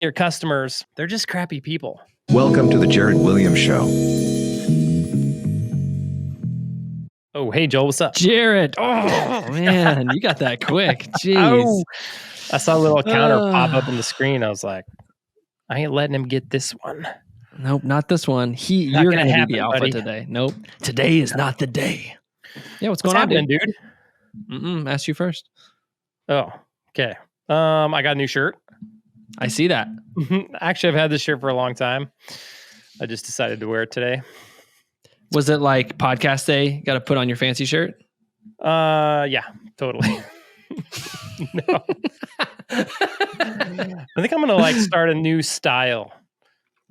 your customers, they're just crappy people. Welcome to the Jared Williams Show. Oh, hey, Joel, what's up? Jared. Oh, man, you got that quick. Jeez. Oh, I saw a little counter pop up on the screen. I was like, I ain't letting him get this one. Nope, not this one. You're going to be the alpha today. Nope. Today is not the day. Yeah, what's going on, dude? Ask you first. Oh, okay. I got a new shirt. I see that. Actually, I've had this shirt for a long time. I just decided to wear it today. Was it like podcast day? Got to put on your fancy shirt? Yeah, totally. No. I think I'm going to start a new style.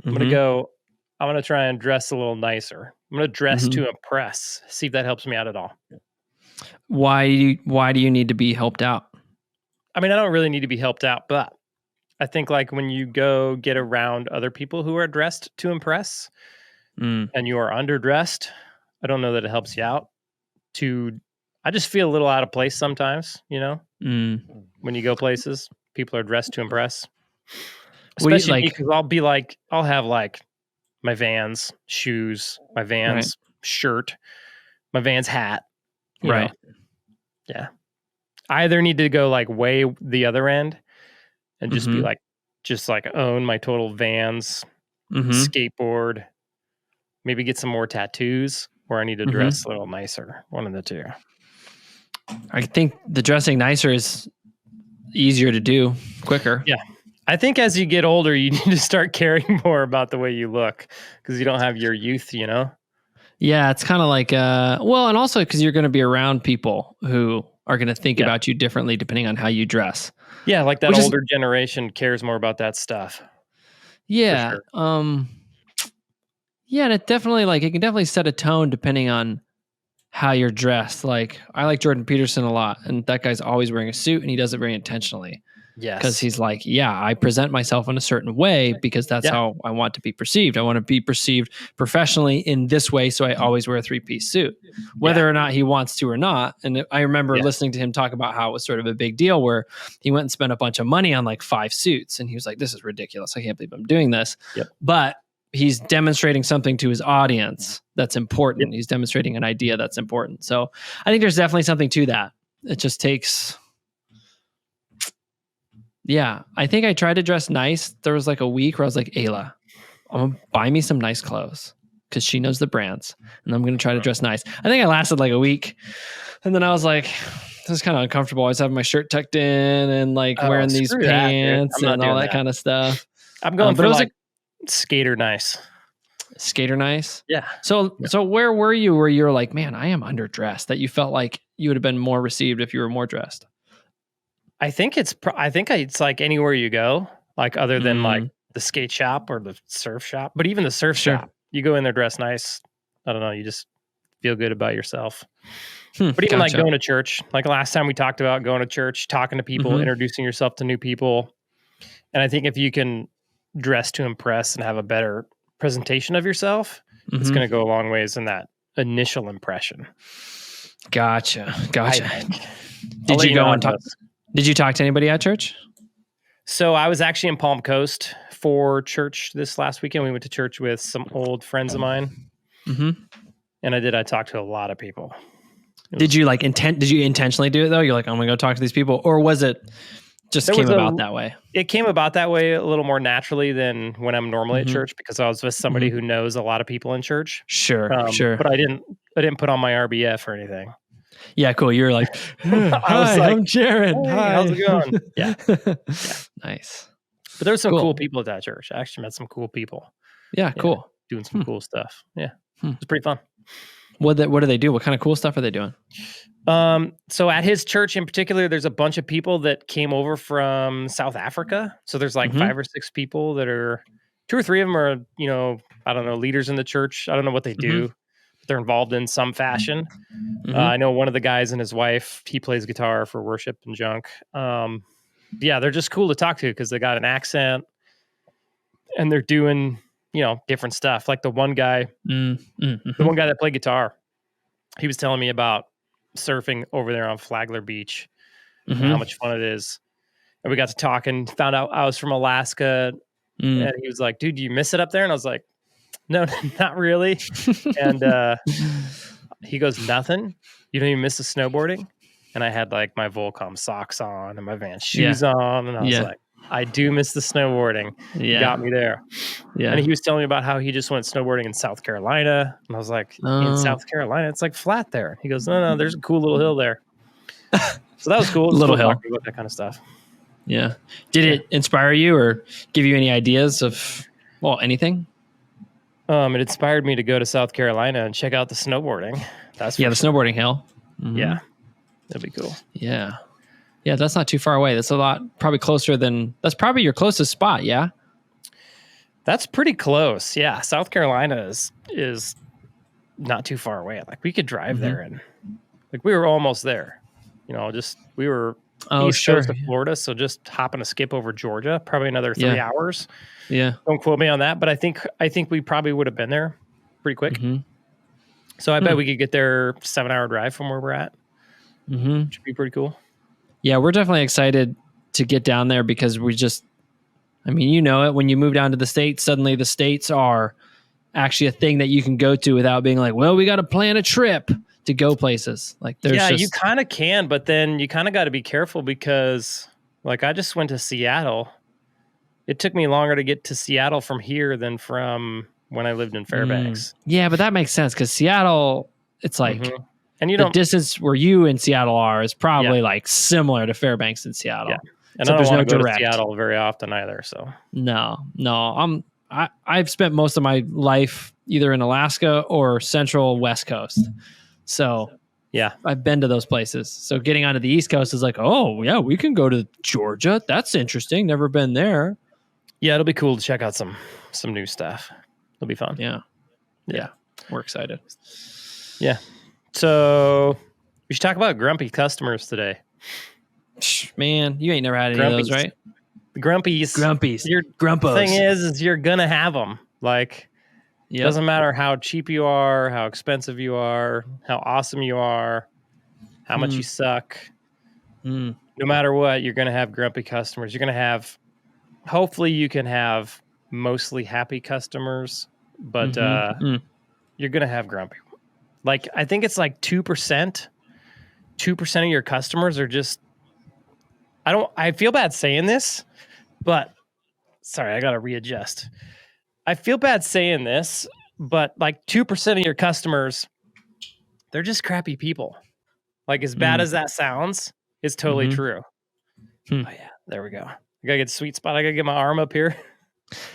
I'm going to try and dress a little nicer. I'm going to dress to impress. See if that helps me out at all. Why do you need to be helped out? I mean, I don't really need to be helped out, but I think when you go get around other people who are dressed to impress and you are underdressed, I don't know that it helps you out. I just feel a little out of place sometimes, when you go places, people are dressed to impress. Especially because I'll have my Vans shoes, my Vans shirt, my Vans hat. Right. Yeah. I either need to go way the other end and just be own my total Vans, skateboard, maybe get some more tattoos, or I need to dress a little nicer. One of the two. I think the dressing nicer is easier to do, quicker. Yeah. I think as you get older, you need to start caring more about the way you look because you don't have your youth, Yeah, it's kind of and also because you're going to be around people who are going to think about you differently depending on how you dress. Yeah, that older generation cares more about that stuff. Yeah. Sure. Yeah, and it definitely it can definitely set a tone depending on how you're dressed. I like Jordan Peterson a lot, and that guy's always wearing a suit, and he does it very intentionally. Yes. Because he's I present myself in a certain way because that's how I want to be perceived. I want to be perceived professionally in this way, so I always wear a 3-piece suit, whether or not he wants to or not. And I remember listening to him talk about how it was sort of a big deal where he went and spent a bunch of money on 5 suits, and he was like, "This is ridiculous. I can't believe I'm doing this." Yep. But he's demonstrating something to his audience that's important. Yep. He's demonstrating an idea that's important. So I think there's definitely something to that. It just takes... Yeah, I think I tried to dress nice. There was a week where I was like, Ayla, I'm going to buy me some nice clothes because she knows the brands. And I'm going to try to dress nice. I think I lasted a week. And then I was like, this is kind of uncomfortable. I was having my shirt tucked in and wearing these pants and all that kind of stuff. I'm going for skater nice. Skater nice? Yeah. So where were you where you're like, man, I am underdressed, that you felt like you would have been more received if you were more dressed? I think it's anywhere you go, other than the skate shop or the surf shop, but even the surf shop, you go in there dressed nice. I don't know. You just feel good about yourself. But even going to church, last time we talked about going to church, talking to people, introducing yourself to new people. And I think if you can dress to impress and have a better presentation of yourself, it's going to go a long ways in that initial impression. Gotcha. Did you go and talk? Did you talk to anybody at church? So I was actually in Palm Coast for church this last weekend. We went to church with some old friends of mine. And I talked to a lot of people. Did you did you intentionally do it though? You're I'm going to go talk to these people, or was it just came about that way? It came about that way a little more naturally than when I'm normally at church, because I was with somebody who knows a lot of people in church. Sure. But I didn't put on my RBF or anything. Yeah, cool. You're like, hi, I'm Jared. Hey, hi. How's it going? Yeah. Nice. But there were some cool people at that church. I actually met some cool people. Yeah, cool. Doing some cool stuff. Yeah. It's pretty fun. What do they do? What kind of cool stuff are they doing? So at his church in particular, there's a bunch of people that came over from South Africa. So there's 5 or 6 people that are, 2 or 3 of them are, I don't know, leaders in the church. I don't know what they do. They're involved in some fashion. I know one of the guys and his wife, he plays guitar for worship and junk. Yeah, they're just cool to talk to because they got an accent and they're doing, different stuff. Like the one guy that played guitar, he was telling me about surfing over there on Flagler Beach and how much fun it is. And we got to talk and found out I was from Alaska. And he was like, dude, do you miss it up there? And I was like, no, not really. And he goes, nothing? You don't even miss the snowboarding? And I had like my Volcom socks on and my Vans shoes on. And I was like, I do miss the snowboarding. You got me there. Yeah. And he was telling me about how he just went snowboarding in South Carolina. And I was like, in South Carolina, it's like flat there. He goes, no, there's a cool little hill there. So that was cool. Little hill. About that kind of stuff. Yeah. Did it inspire you or give you any ideas of, anything? It inspired me to go to South Carolina and check out the snowboarding. That's the snowboarding hill. Mm-hmm. Yeah. That'd be cool. Yeah. Yeah, that's not too far away. That's a lot, probably closer than, that's probably your closest spot, yeah? That's pretty close. Yeah. South Carolina is not too far away. Like we could drive there and like we were almost there. You know, we were east coast of Florida, so just hopping a skip over Georgia, probably another 3 hours. Yeah. Don't quote me on that, but I think we probably would have been there pretty quick. Mm-hmm. So I bet we could get there 7-hour drive from where we're at. Mm-hmm. Which would be pretty cool. Yeah, we're definitely excited to get down there because you know it, when you move down to the States, suddenly the States are actually a thing that you can go to without being like, well, we got to plan a trip to go places. Like you kind of can, but then you kind of got to be careful because like I just went to Seattle. It took me longer to get to Seattle from here than from when I lived in Fairbanks. Yeah, but that makes sense because Seattle, it's like, and the distance where you in Seattle are is probably like similar to Fairbanks in Seattle. Yeah. And so I don't want to go to Seattle very often either. So no, I've spent most of my life either in Alaska or Central West Coast. So yeah, I've been to those places. So getting onto the East Coast is like, oh yeah, we can go to Georgia. That's interesting. Never been there. Yeah, it'll be cool to check out some new stuff. It'll be fun. Yeah. We're excited. Yeah. So we should talk about grumpy customers today. Man, you ain't never had any of those, right? The grumpies. Your grumpos. Thing is you're gonna have them. Like, it doesn't matter how cheap you are, how expensive you are, how awesome you are, how much you suck. No matter what, you're gonna have grumpy customers. You're gonna have. Hopefully, you can have mostly happy customers, but you're gonna have grumpy. Like, I think it's like 2%. 2% of your customers are just. I feel bad saying this, but sorry, I got to readjust. I feel bad saying this, but like 2% of your customers, they're just crappy people. Like as bad as that sounds, it's totally true. Oh yeah, there we go. I got to get a sweet spot. I got to get my arm up here.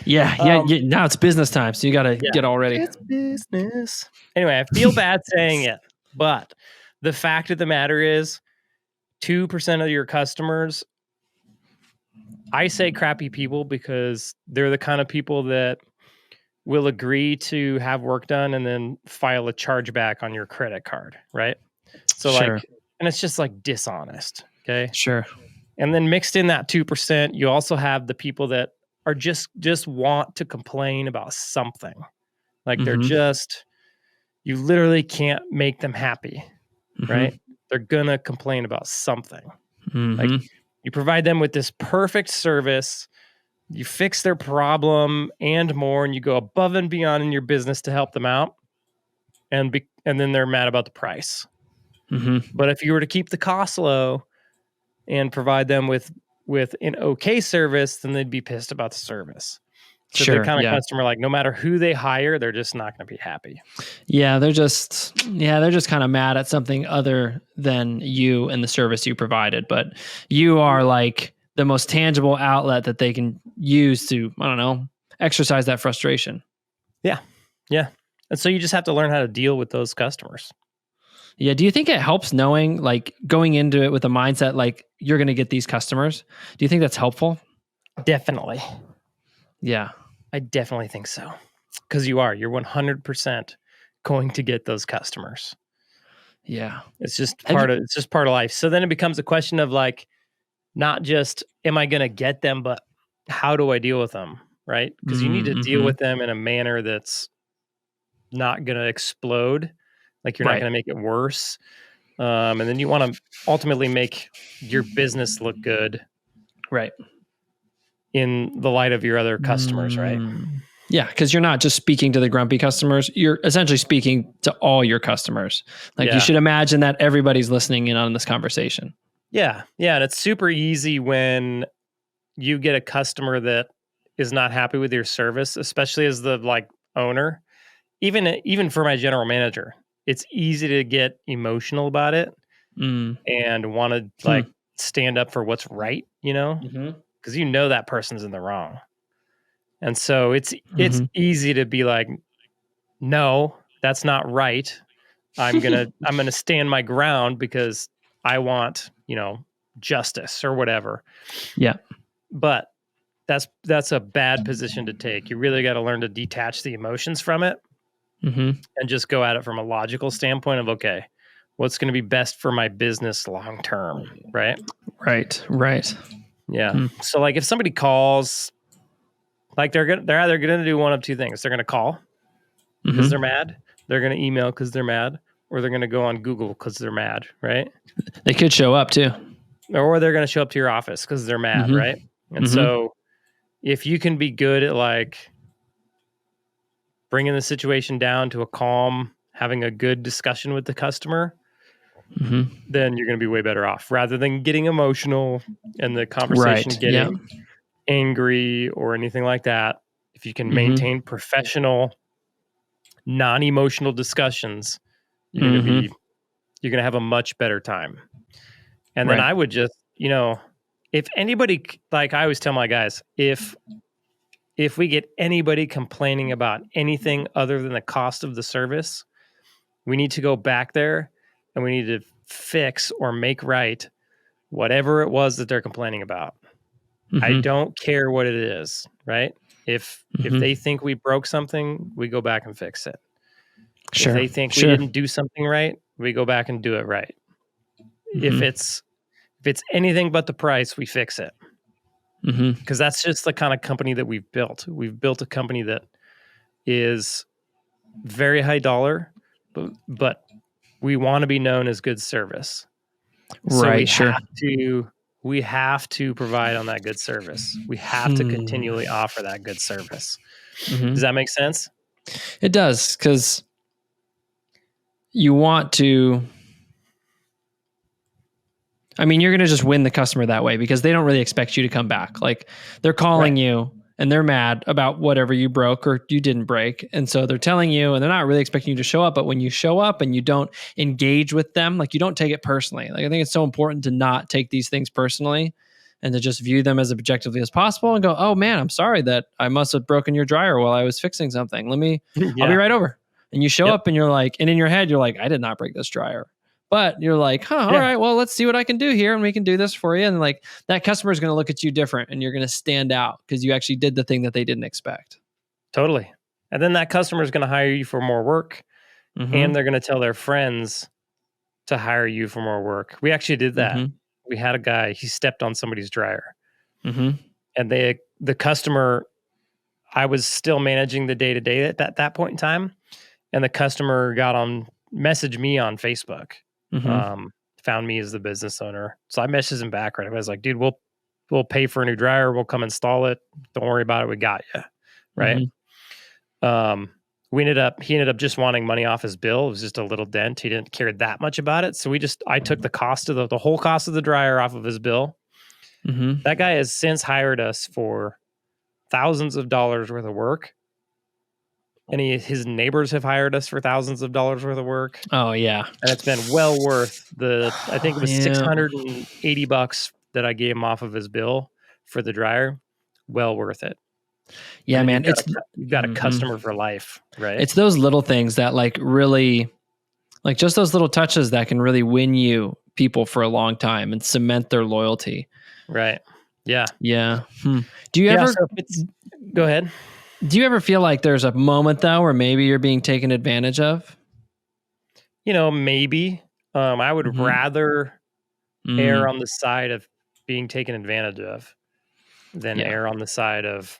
Yeah. Now it's business time, so you got to get all ready. It's business. Anyway, I feel bad saying it, but the fact of the matter is 2% of your customers, I say crappy people because they're the kind of people that will agree to have work done and then file a chargeback on your credit card, right? So and it's just like dishonest, okay? Sure. And then mixed in that 2%, you also have the people that are just want to complain about something. Like they're you literally can't make them happy, right? They're gonna complain about something. Like you provide them with this perfect service, you fix their problem and more, and you go above and beyond in your business to help them out, and then they're mad about the price. But if you were to keep the cost low and provide them with an okay service, then they'd be pissed about the service. So they're kind of customer, like no matter who they hire, they're just not going to be happy. Yeah, they're just kind of mad at something other than you and the service you provided. But you are like the most tangible outlet that they can use to, I don't know, exercise that frustration. Yeah. And so you just have to learn how to deal with those customers. Yeah. Do you think it helps knowing, like going into it with a mindset like you're going to get these customers? Do you think that's helpful? Definitely. Yeah. I definitely think so. Because you're 100% going to get those customers. Yeah. It's just part of life. So then it becomes a question of like, not just am I going to get them, but how do I deal with them? Right? Because you need to deal with them in a manner that's not going to explode. Like you're not going to make it worse. And then you want to ultimately make your business look good. Right. in the light of your other customers, right? Yeah, because you're not just speaking to the grumpy customers. You're essentially speaking to all your customers. Like you should imagine that everybody's listening in on this conversation. Yeah. Yeah. And it's super easy when you get a customer that is not happy with your service, especially as the like owner. Even for my general manager, it's easy to get emotional about it and want to like stand up for what's right, because that person's in the wrong. And so it's easy to be like, no, that's not right. I'm gonna stand my ground because I want, justice or whatever. Yeah. But that's a bad position to take. You really got to learn to detach the emotions from it and just go at it from a logical standpoint of, okay, what's going to be best for my business long term, right? Right. Yeah. So like if somebody calls, like they're either going to do one of two things. They're going to call because they're mad. They're going to email because they're mad, or they're going to go on Google because they're mad, right? They could show up too. Or they're going to show up to your office because they're mad, right? And so if you can be good at like bringing the situation down to a calm, having a good discussion with the customer, then you're going to be way better off rather than getting emotional and the conversation getting angry or anything like that. If you can maintain professional, non-emotional discussions, you're going to have a much better time. And then I would just, if anybody, like I always tell my guys, if we get anybody complaining about anything other than the cost of the service, we need to go back there and we need to fix or make right whatever it was that they're complaining about. I don't care what it is, right? If they think we broke something, we go back and fix it. If they think we didn't do something right, we go back and do it right. If it's anything but the price, we fix it. Because that's just the kind of company that we've built. We've built a company that is very high dollar, but we want to be known as good service. So we have to provide on that good service. We have to continually offer that good service. Does that make sense? It does, because you want to. I mean, you're going to just win the customer that way because they don't really expect you to come back. Like they're calling you and they're mad about whatever you broke or you didn't break. And so they're telling you and they're not really expecting you to show up. But when you show up and you don't engage with them, like you don't take it personally. Like I think it's so important to not take these things personally and to just view them as objectively as possible and go, oh man, I'm sorry that I must have broken your dryer while I was fixing something. I'll be right over. And you show up and you're like, and in your head, you're like, I did not break this dryer. But you're like, all right, well, let's see what I can do here and we can do this for you. And like that customer is going to look at you different and you're going to stand out because you actually did the thing that they didn't expect. Totally. And then that customer is going to hire you for more work and they're going to tell their friends to hire you for more work. We actually did that. We had a guy, he stepped on somebody's dryer and the customer, I was still managing the day-to-day at that point in time. And the customer messaged me on Facebook. Found me as the business owner. So I messaged him back right away. I was like, dude, we'll pay for a new dryer. We'll come install it. Don't worry about it. We got you. Right. He ended up just wanting money off his bill. It was just a little dent. He didn't care that much about it. So I took the cost of the whole cost of the dryer off of his bill. That guy has since hired us for thousands of dollars worth of work. And his neighbors have hired us for thousands of dollars worth of work. Oh yeah. And it's been well worth I think it was $680 that I gave him off of his bill for the dryer. Well worth it. Yeah, man. You've got a customer for life, right? It's those little things that like really, like just those little touches that can really win you people for a long time and cement their loyalty. Right. Yeah. Yeah. Do you ever, go ahead. Do you ever feel like there's a moment though, where maybe you're being taken advantage of? Maybe. I would rather err on the side of being taken advantage of than err on the side of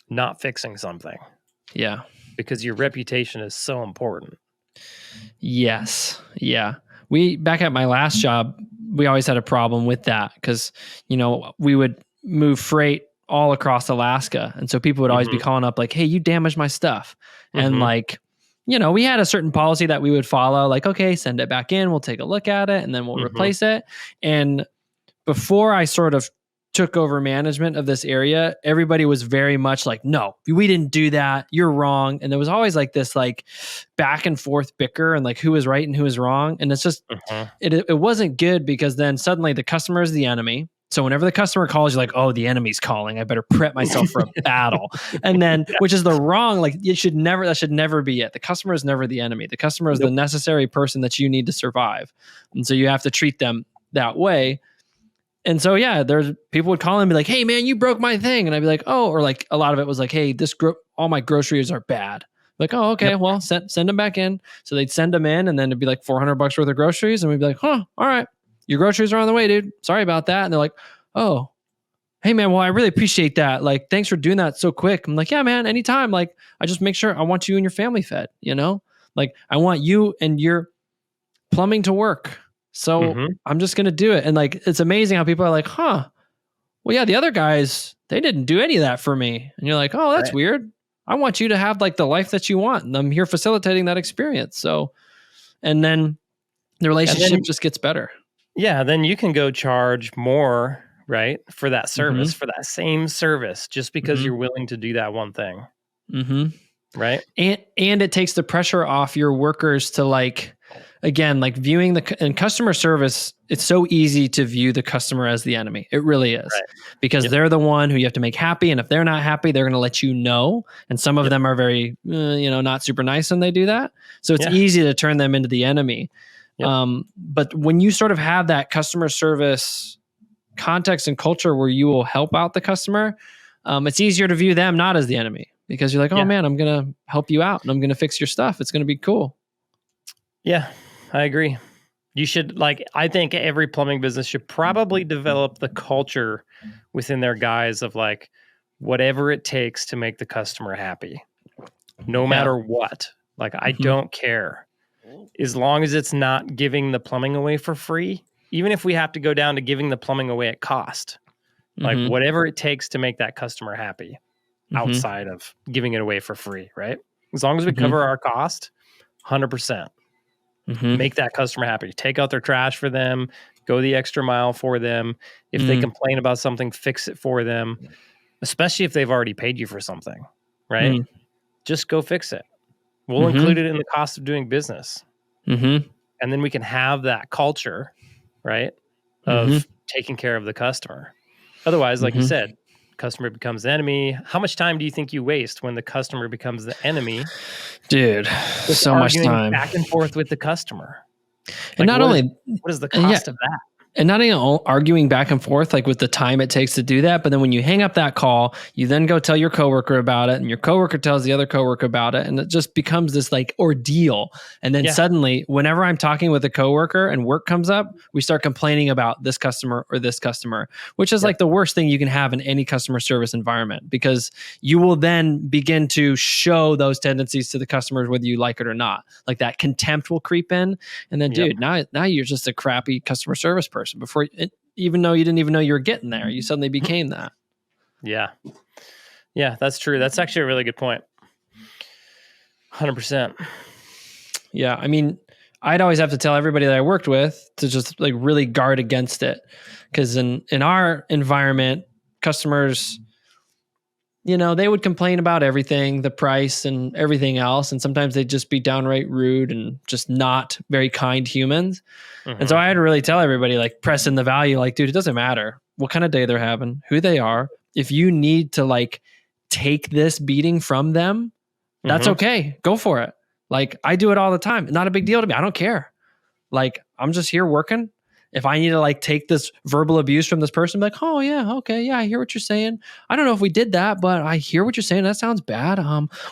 not fixing something. Yeah. Because your reputation is so important. Yes. Yeah. Back at my last job, we always had a problem with that because, we would move freight all across Alaska. And so people would always be calling up like, hey, you damaged my stuff. And like, we had a certain policy that we would follow, like, okay, send it back in. We'll take a look at it and then we'll replace it. And before I sort of took over management of this area, everybody was very much like, no, we didn't do that. You're wrong. And there was always like this like back and forth bicker and like who was right and who was wrong. And it's just, it wasn't good because then suddenly the customer is the enemy. So whenever the customer calls, you're like, oh, the enemy's calling. I better prep myself for a battle. And then, which is the wrong, like that should never be it. The customer is never the enemy. The customer is the necessary person that you need to survive. And so you have to treat them that way. And so, yeah, there's people would call and be like, hey man, you broke my thing. And I'd be like, oh, or like a lot of it was like, hey, all my groceries are bad. Like, oh, okay, well, send them back in. So they'd send them in and then it'd be like $400 worth of groceries. And we'd be like, huh, all right. Your groceries are on the way, dude. Sorry about that. And they're like, oh, hey man, well, I really appreciate that. Like, thanks for doing that so quick. I'm like, yeah, man, anytime. Like, I just make sure I want you and your family fed, like I want you and your plumbing to work. So I'm just going to do it. And like, it's amazing how people are like, huh, well, yeah, the other guys, they didn't do any of that for me. And you're like, oh, that's weird. I want you to have like the life that you want. And I'm here facilitating that experience. So, and then the relationship just gets better. Yeah, then you can go charge more, right, for that service, for that same service, just because you're willing to do that one thing. Right? And it takes the pressure off your workers to like, again, like viewing in customer service, it's so easy to view the customer as the enemy. It really is. Because they're the one who you have to make happy. And if they're not happy, they're going to let you know. And some of them are very, not super nice when they do that. So it's easy to turn them into the enemy. But when you sort of have that customer service context and culture where you will help out the customer, it's easier to view them not as the enemy because you're like, oh man, I'm going to help you out and I'm going to fix your stuff. It's going to be cool. Yeah, I agree. You should I think every plumbing business should probably develop the culture within their guys of like, whatever it takes to make the customer happy, no matter what. Like, I don't care. As long as it's not giving the plumbing away for free, even if we have to go down to giving the plumbing away at cost, like whatever it takes to make that customer happy outside of giving it away for free, right? As long as we cover our cost, 100%. Make that customer happy. Take out their trash for them. Go the extra mile for them. If they complain about something, fix it for them, especially if they've already paid you for something, right? Just go fix it. We'll include it in the cost of doing business. And then we can have that culture, right, of taking care of the customer. Otherwise, like you said, customer becomes the enemy. How much time do you think you waste when the customer becomes the enemy? Dude, so much time. Back and forth with the customer. And not only... What is the cost of that? And not even arguing back and forth, like with the time it takes to do that. But then when you hang up that call, you then go tell your coworker about it and your coworker tells the other coworker about it. And it just becomes this like ordeal. And then suddenly, whenever I'm talking with a coworker and work comes up, we start complaining about this customer or this customer, which is like the worst thing you can have in any customer service environment, because you will then begin to show those tendencies to the customers, whether you like it or not. Like that contempt will creep in. And then, dude, now you're just a crappy customer service person. Before, even though you didn't even know you were getting there, you suddenly became that. Yeah, that's true. That's actually a really good point. 100%. Yeah, I mean, I'd always have to tell everybody that I worked with to just like really guard against it, because in our environment, customers, they would complain about everything, the price and everything else. And sometimes they'd just be downright rude and just not very kind humans. And so I had to really tell everybody, like, press in the value, like, dude, it doesn't matter what kind of day they're having, who they are. If you need to like take this beating from them, that's okay. Go for it. Like, I do it all the time. Not a big deal to me. I don't care. Like, I'm just here working. If I need to like take this verbal abuse from this person, be like, oh yeah, okay, yeah, I hear what you're saying. I don't know if we did that, but I hear what you're saying. That sounds bad.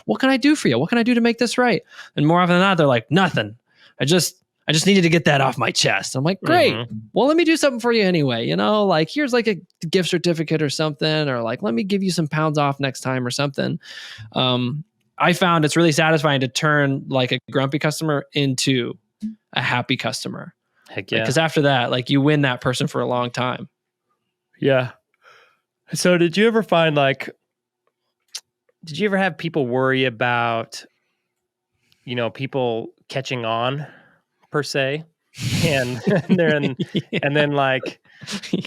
What can I do for you? What can I do to make this right? And more often than not, they're like, nothing. I just needed to get that off my chest. I'm like, great. Well, let me do something for you anyway. Like, here's like a gift certificate or something, or like, let me give you some pounds off next time or something. I found it's really satisfying to turn like a grumpy customer into a happy customer. Heck yeah. Because after that, like you win that person for a long time. Yeah. So did you ever find did you ever have people worry about, people catching on per se? And then, Yeah. and then like,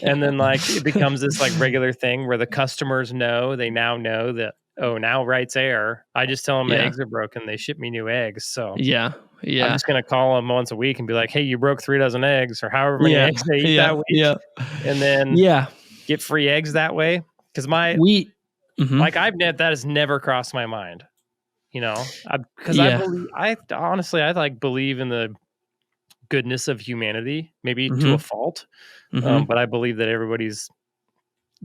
and then it becomes this regular thing where the customers they now know that, oh, now Wright's Air. I just tell them the Yeah. eggs are broken. They ship me new eggs. So Yeah. I'm just going to call them once a week and be like, hey, you broke 3 dozen eggs or however many Yeah. eggs they eat Yeah. that week. Yeah. And then Yeah. get free eggs that way. Cause We that has never crossed my mind, because Yeah. I believe in the goodness of humanity, maybe to a Mhm. fault. Mhm. But I believe that everybody's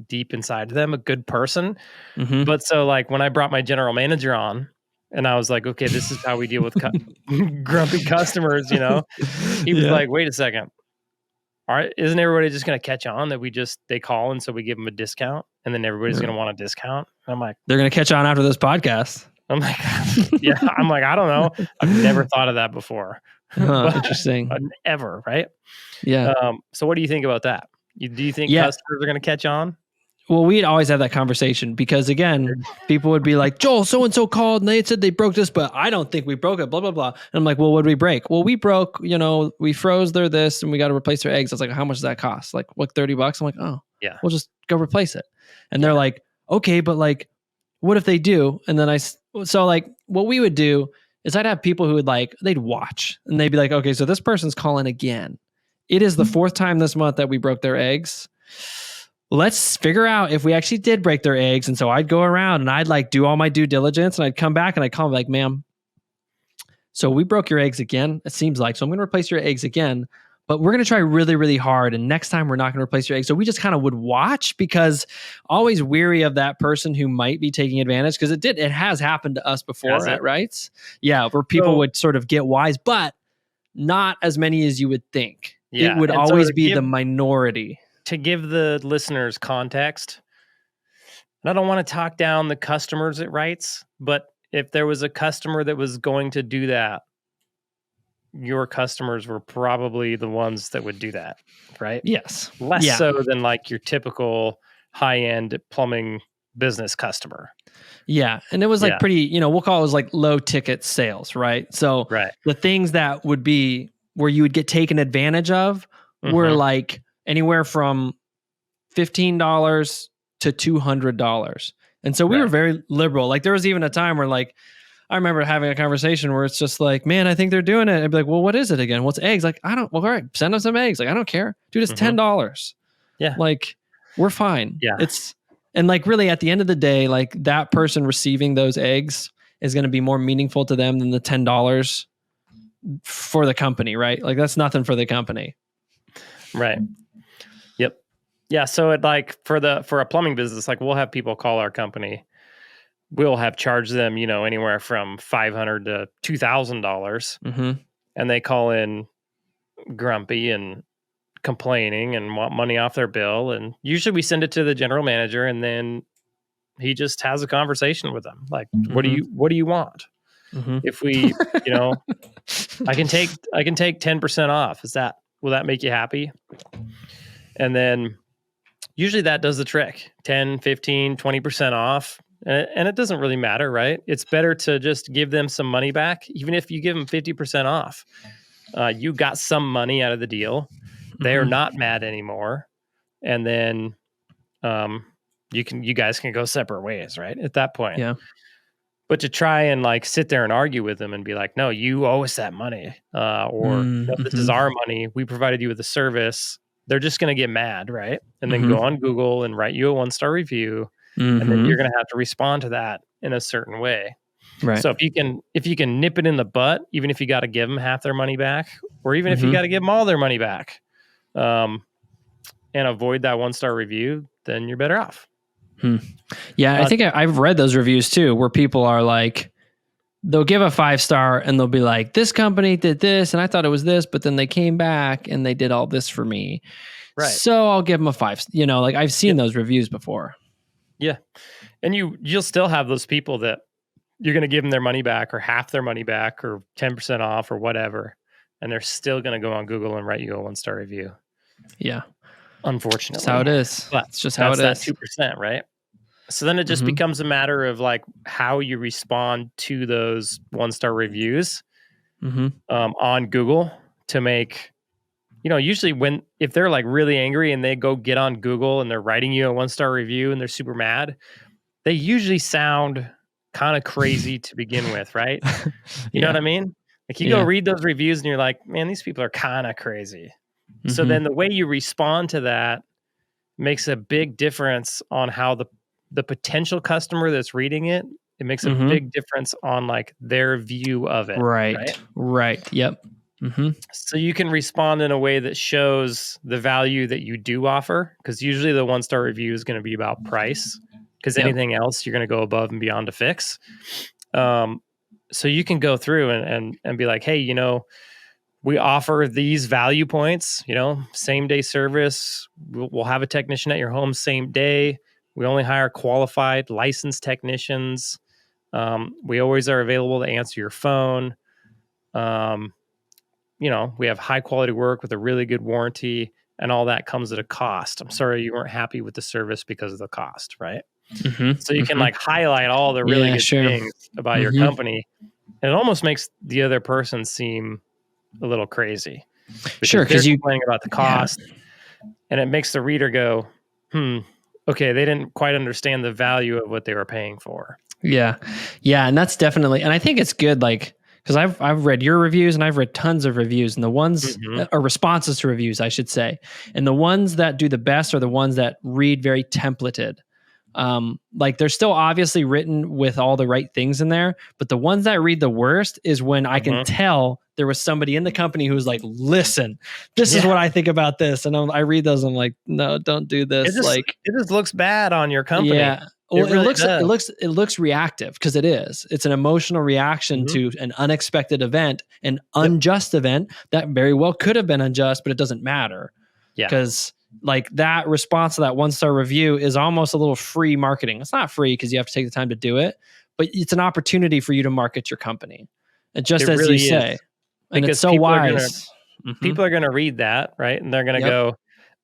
deep inside them a good person. Mhm. But so when I brought my general manager on and I was like, okay, this is how we deal with grumpy customers, he was Yeah. like, wait a second. All right, isn't everybody just going to catch on that they call and so we give them a discount and then everybody's going to want a discount? I'm like, they're going to catch on after this podcast. I'm like, yeah, I'm like, I don't know. I've never thought of that before. But, Interesting. ever, right? Yeah. So what do you think about that? Do you think Yeah. customers are going to catch on? Well, we'd always have that conversation because again, people would be like, Joel, so-and-so called and they said they broke this, but I don't think we broke it, blah, blah, blah. And I'm like, well, what did we break? Well, we broke, we froze their this and we got to replace their eggs. I was like, how much does that cost? Like, what, $30? I'm like, oh, Yeah. we'll just go replace it. And they're like, okay, but what if they do? And then what we would do is I'd have people who would they'd watch and they'd be like, okay, so this person's calling again. It is the 4th time this month that we broke their eggs. Let's figure out if we actually did break their eggs. And so I'd go around and I'd do all my due diligence and I'd come back and I'd call them like, ma'am, so we broke your eggs again. It seems like, so I'm going to replace your eggs again, but we're going to try really, really hard. And next time we're not going to replace your eggs. So we just kind of would watch because always weary of that person who might be taking advantage. Cause it has happened to us before at Wrights. Yeah. Where people would sort of get wise, but not as many as you would think. Yeah. It would always be the minority. To give the listeners context, and I don't want to talk down the customers at Wrights, but if there was a customer that was going to do that, your customers were probably the ones that would do that, right? Yes. Less so than your typical high-end plumbing business customer. Yeah. And it was pretty, we'll call it was low ticket sales, right? So the things that would be where you would get taken advantage of were anywhere from $15 to $200. And so we were very liberal. There was even a time where I remember having a conversation where it's just man, I think they're doing it. I'd be like, well, what is it again? What's eggs? Well, all right, send us some eggs. I don't care. Dude, it's $10. Yeah. We're fine. Yeah. And really at the end of the day, that person receiving those eggs is going to be more meaningful to them than the $10 for the company, right? That's nothing for the company. Right. Yep. Yeah. So for a plumbing business, we'll have people call our company. We'll have charged them, anywhere from $500 to $2,000, and they call in grumpy and complaining and want money off their bill. And usually we send it to the general manager, and then he just has a conversation with them. What do you want? If we, I can take 10% off. Will that make you happy? And then usually that does the trick. 10, 15, 20% off. And it doesn't really matter, right? It's better to just give them some money back. Even if you give them 50% off, you got some money out of the deal. They're not mad anymore. And then you guys can go separate ways, right? At that point. Yeah. But to try and sit there and argue with them and be like, no, you owe us that money. Or no, this is our money. We provided you with a service. They're just going to get mad, right? And then go on Google and write you a 1-star review. And then you're going to have to respond to that in a certain way. Right. So if you can nip it in the butt, even if you got to give them half their money back, or even if you got to give them all their money back, and avoid that 1-star review, then you're better off. Yeah, I think I've read those reviews too, where people are they'll give a 5-star and they'll be like, this company did this and I thought it was this, but then they came back and they did all this for me. Right. So I'll give them a 5. I've seen those reviews before. Yeah. And you'll still have those people that you're going to give them their money back or half their money back or 10% off or whatever. and they're still going to go on Google and write you a 1-star review. Yeah. Unfortunately. That's how it is. But it's just how it that's is. that 2%, right? So then it just becomes a matter of like how you respond to those 1-star reviews on Google to make, usually if they're like really angry and they go get on Google and they're writing you a 1-star review and they're super mad, they usually sound kind of crazy to begin with, right? You know what I mean? Like you go read those reviews and you're like, man, these people are kind of crazy. So then the way you respond to that makes a big difference on how the potential customer that's reading it makes a big difference on like their view of it. Right. Yep. So you can respond in a way that shows the value that you do offer, because usually the 1-star review is going to be about price, because anything else you're going to go above and beyond to fix. So you can go through and be like, hey, we offer these value points, same day service. We'll have a technician at your home same day. We only hire qualified licensed technicians. We always are available to answer your phone. We have high quality work with a really good warranty, and all that comes at a cost. I'm sorry you weren't happy with the service because of the cost, right? So you can like highlight all the really good things about your company, and it almost makes the other person seem a little crazy. Because you're complaining about the cost, and it makes the reader go, okay, they didn't quite understand the value of what they were paying for. Yeah. And that's definitely, and I think it's good, like, because I've read your reviews and I've read tons of reviews, and the ones or responses to reviews, I should say, and the ones that do the best are the ones that read very templated. Like they're still obviously written with all the right things in there, but the ones that read the worst is when I can tell there was somebody in the company who was like, listen, this is what I think about this. And I read those and I'm like, no, don't do this. It just looks bad on your company. Yeah. Well, it looks reactive, because it is. It's an emotional reaction to an unexpected event, an unjust event that very well could have been unjust, but it doesn't matter. Yeah. Because like that response to that 1-star review is almost a little free marketing. It's not free because you have to take the time to do it, but it's an opportunity for you to market your company. And just as you say, and it's so wise. People are going to read that, right? And they're going to go,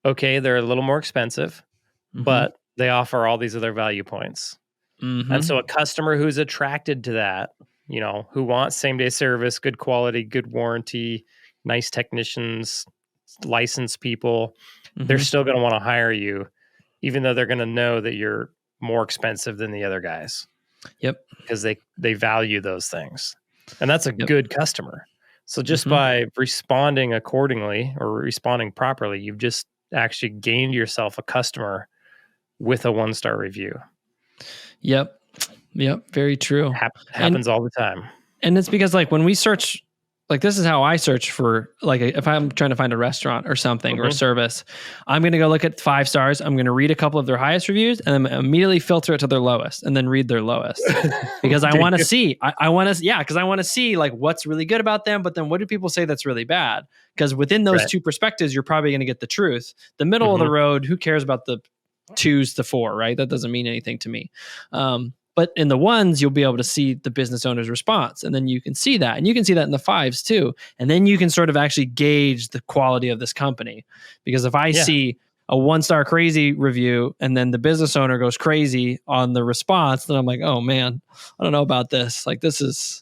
okay, they're a little more expensive, but they offer all these other value points. And so a customer who's attracted to that, who wants same day service, good quality, good warranty, nice technicians, licensed people, they're still going to want to hire you, even though they're going to know that you're more expensive than the other guys. Yep. Because they value those things. And that's a good customer. So just by responding accordingly or responding properly, you've just actually gained yourself a customer with a 1-star review. Yep. Very true. Happens all the time. And it's because like when we search, like this is how I search for, like if I'm trying to find a restaurant or something or a service, I'm going to go look at 5 stars. I'm going to read a couple of their highest reviews and then immediately filter it to their lowest and then read their lowest because I want to see, because I want to see like what's really good about them. But then what do people say that's really bad? Because within those two perspectives, you're probably going to get the truth. The middle of the road, who cares about the 2s to 4, right? That doesn't mean anything to me. But in the 1s, you'll be able to see the business owner's response. And then you can see that. And you can see that in the 5s too. And then you can sort of actually gauge the quality of this company. Because if I see a 1-star crazy review and then the business owner goes crazy on the response, then I'm like, oh man, I don't know about this. Like this isn't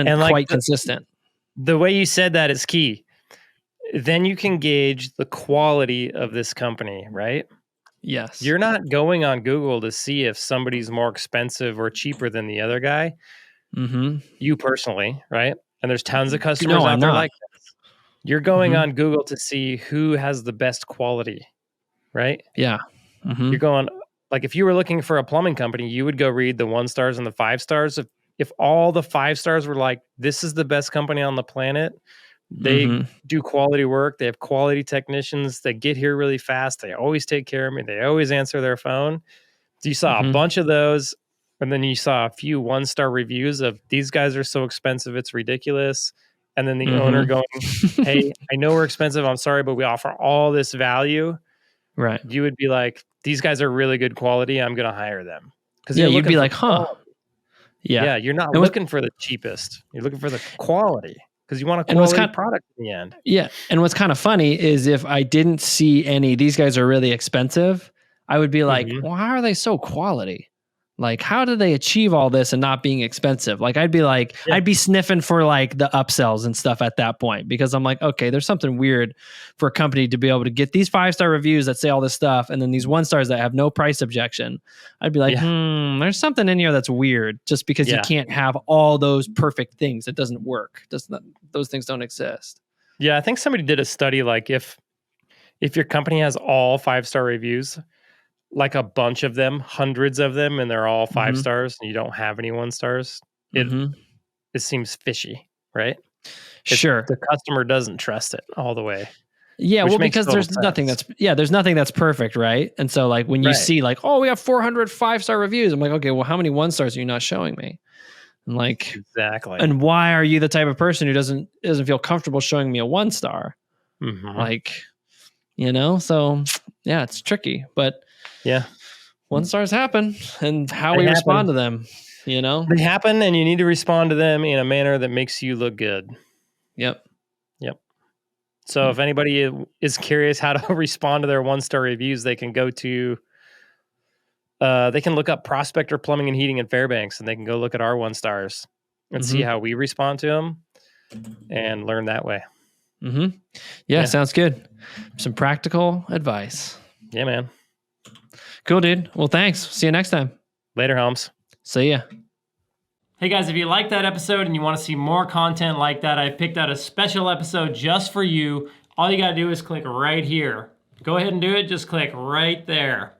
quite consistent. The way you said that is key. Then you can gauge the quality of this company, right? Yes. You're not going on Google to see if somebody's more expensive or cheaper than the other guy. You personally, right? And there's tons of customers out there like this. You're going on Google to see who has the best quality, right? Yeah. You're going, like if you were looking for a plumbing company, you would go read the 1 stars and the 5 stars. If all the 5 stars were like, this is the best company on the planet, they do quality work. They have quality technicians. They get here really fast. They always take care of me. They always answer their phone. So you saw a bunch of those. And then you saw a few 1-star reviews of these guys are so expensive, it's ridiculous. And then the owner going, hey, I know we're expensive. I'm sorry, but we offer all this value. Right. You would be like, these guys are really good quality. I'm going to hire them. Because you'd be like, huh. Yeah. You're not looking for the cheapest. You're looking for the quality. because you want a And what's quality kind product in the end. Yeah. And what's kind of funny is if I didn't see any, these guys are really expensive, I would be like, Mhm. well, how are they so quality? Like, how do they achieve all this and not being expensive? Like, I'd be like, Yeah. I'd be sniffing for like the upsells and stuff at that point because I'm like, okay, there's something weird for a company to be able to get these 5-star reviews that say all this stuff and then these 1-stars that have no price objection. I'd be like, Yeah. there's something in here that's weird just because you Yeah. can't have all those perfect things. It doesn't work. Those things don't exist. Yeah, I think somebody did a study, like, if your company has all 5-star reviews, like a bunch of them, hundreds of them, and they're all 5 Mhm. stars, and you don't have any 1 stars, Mhm. it seems fishy, right? Sure. The customer doesn't trust it all the way, Yeah, which well, makes because total there's nothing sense. there's nothing that's perfect, right? And so like when you Right. see like, oh, we have 400 5-star reviews, I'm like, okay, well, how many 1-stars are you not showing me? And like, Exactly. and why are you the type of person who doesn't feel comfortable showing me a 1-star? Mhm. Like, so yeah, it's tricky, but Yeah. 1-stars happen and how They we happen. respond to them, They happen, and you need to respond to them in a manner that makes you look good. Yep. Yep. So if anybody is curious how to respond to their 1-star reviews, they can go to they can look up Prospector Plumbing and Heating in Fairbanks, and they can go look at our 1-stars and see Mhm. how we respond to them and learn that way. Mhm. Yeah. Yeah, sounds good. Some practical advice. Yeah, man. Cool, dude. Well, thanks. See you next time. Later, Holmes. See ya. Hey guys, if you liked that episode and you want to see more content like that, I picked out a special episode just for you. All you got to do is click right here. Go ahead and do it. Just click right there.